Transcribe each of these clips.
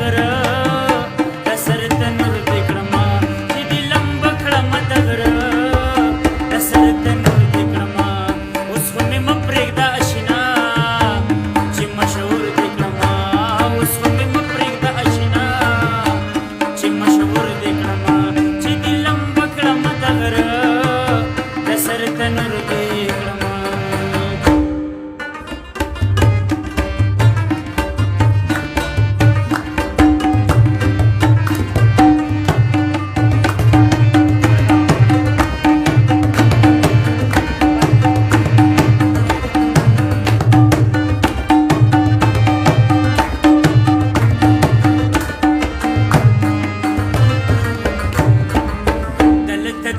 غره د سر تنور دې کړما چې دې لمب کړم د غره د سر تنور دې کړما اوس خو مې مه پرېږده اشنا چې مشهور دې کړما اوس خو مې مه پرېږده اشنا چې مشهور دې کړما چې دې لمب کړم د غره د سر تنور دې کړما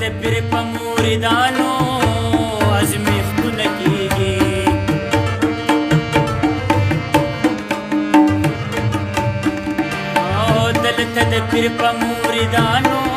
د پیر په موریدانو ازمیښتونه کېږي دلته د پیر په موریدانو